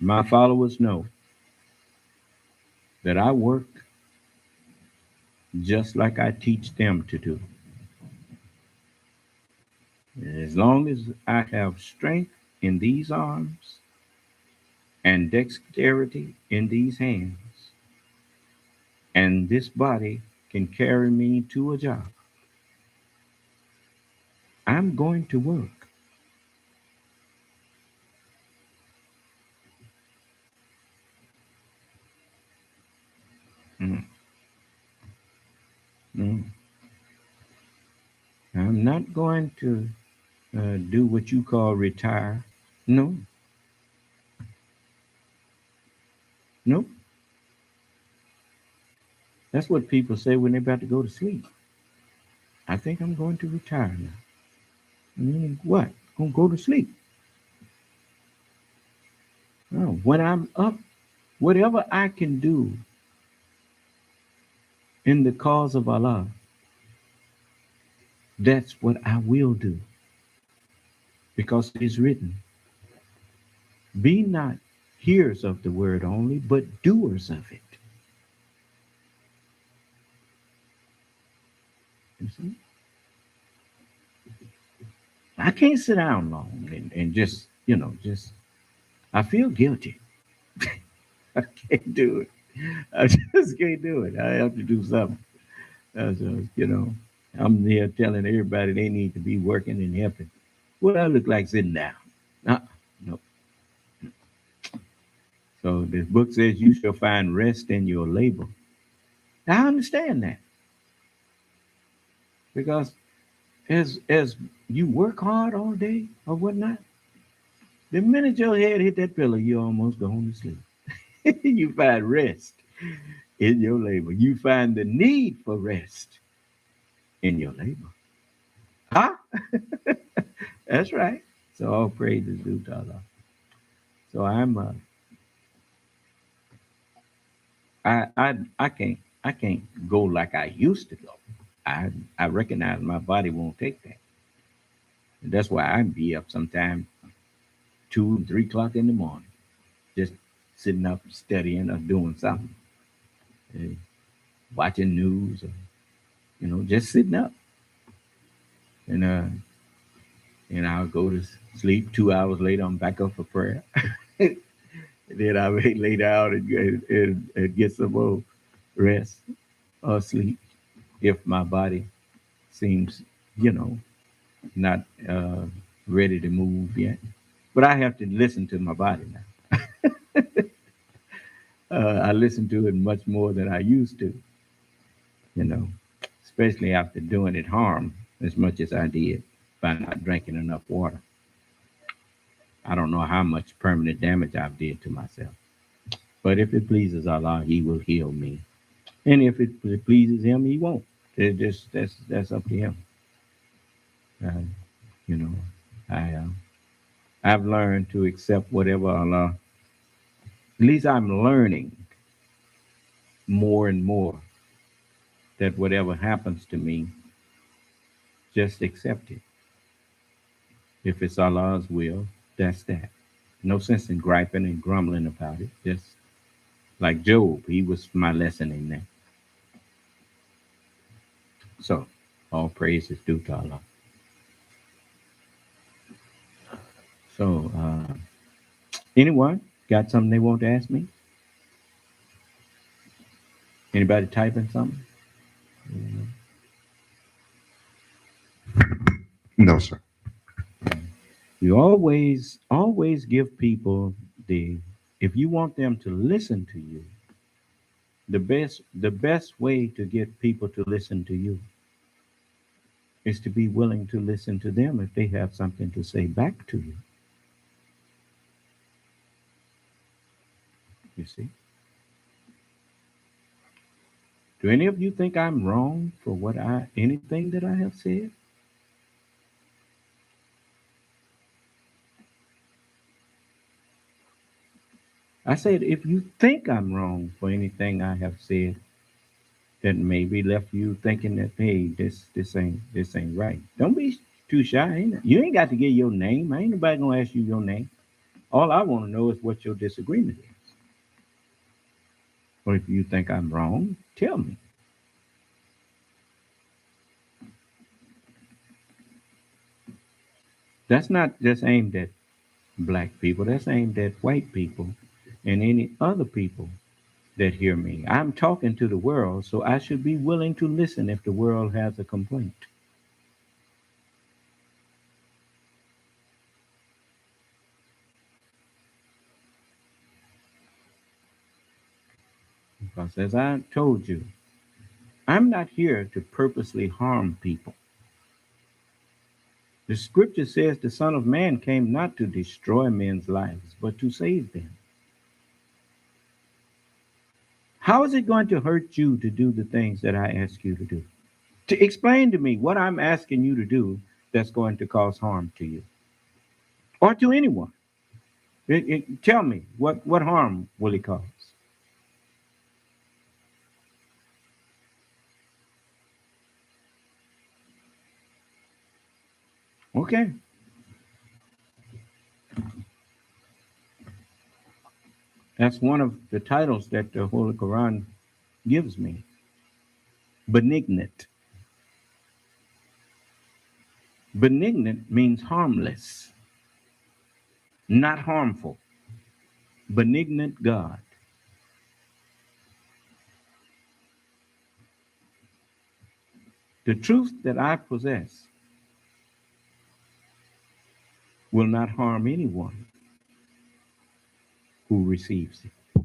Speaker 1: my followers know, that I work just like I teach them to do. As long as I have strength in these arms and dexterity in these hands, and this body can carry me to a job, I'm going to work. Mm, mm. I'm not going to do what you call retire. No, no. That's what people say when they're about to go to sleep. I think I'm going to retire now. I mean, what? Gonna go to sleep. No, when I'm up, whatever I can do in the cause of Allah, that's what I will do. Because it is written, be not hearers of the word only, but doers of it. You see? I can't sit down long and just, I feel guilty. I can't do it. I just can't do it. I have to do something. I'm here telling everybody they need to be working and helping. What I look like sitting down? Uh, no. So this book says you shall find rest in your labor. I understand that because as you work hard all day or whatnot, the minute your head hit that pillow, you almost going to sleep. You find rest in your labor. You find the need for rest in your labor. Huh? That's right. So all praise is due to Allah. So I can't go like I used to go. I recognize my body won't take that. And that's why I be up sometime 2 and 3 o'clock in the morning, just sitting up studying or doing something, eh, watching news, or just sitting up. And and I'll go to sleep. 2 hours later, I'm back up for prayer. Then I may lay down and get some more rest or sleep if my body seems, you know, not ready to move yet. But I have to listen to my body now. I listen to it much more than I used to, you know, especially after doing it harm as much as I did by not drinking enough water. I don't know how much permanent damage I've did to myself. But if it pleases Allah, He will heal me. And if it pleases Him, He won't. That's up to Him. Uh, you know, I I've learned to accept whatever Allah. At least I'm learning more and more that whatever happens to me, just accept it. If it's Allah's will, that's that. No sense in griping and grumbling about it. Just like Job, he was my lesson in that. So, all praise is due to Allah. So, anyone got something they want to ask me? Anybody typing something?
Speaker 2: No, sir.
Speaker 1: You always give people the, if you want them to listen to you, the best way to get people to listen to you is to be willing to listen to them if they have something to say back to you. You see? Do any of you think I'm wrong for anything that I have said? I said if you think I'm wrong for anything I have said that maybe left you thinking that, hey, this ain't right. Don't be too shy. You ain't got to give your name. Ain't nobody gonna ask you your name. All I want to know is what your disagreement is. Or if you think I'm wrong, tell me. That's not just aimed at black people. That's aimed at white people and any other people that hear me. I'm talking to the world, so I should be willing to listen if the world has a complaint. Because as I told you, I'm not here to purposely harm people. The scripture says the Son of Man came not to destroy men's lives, but to save them. How is it going to hurt you to do the things that I ask you to do? To explain to me what I'm asking you to do that's going to cause harm to you or to anyone. Tell me what harm will it cause? Okay, that's one of the titles that the Holy Quran gives me. Benignant. Benignant means harmless, not harmful. Benignant God. The truth that I possess will not harm anyone who receives it.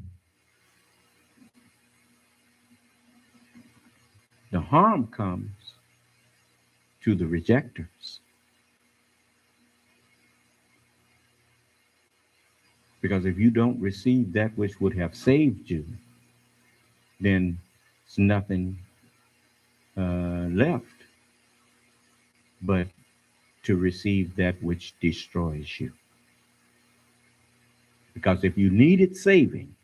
Speaker 1: The harm comes to the rejectors. Because if you don't receive that which would have saved you, then it's nothing left but to receive that which destroys you. Because if you needed saving,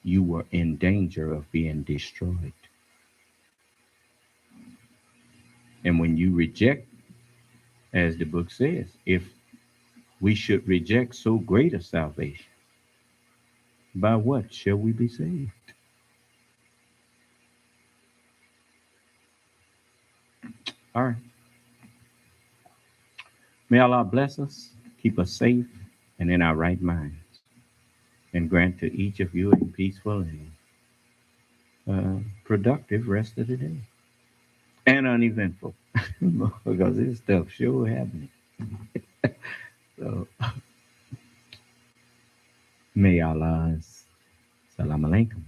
Speaker 1: you were in danger of being destroyed. And when you reject, as the book says, if we should reject so great a salvation, by what shall we be saved? All right. May Allah bless us, keep us safe and in our right minds, and grant to each of you a peaceful and productive rest of the day and uneventful because this stuff sure happening. So, may Allah's salam alaikum.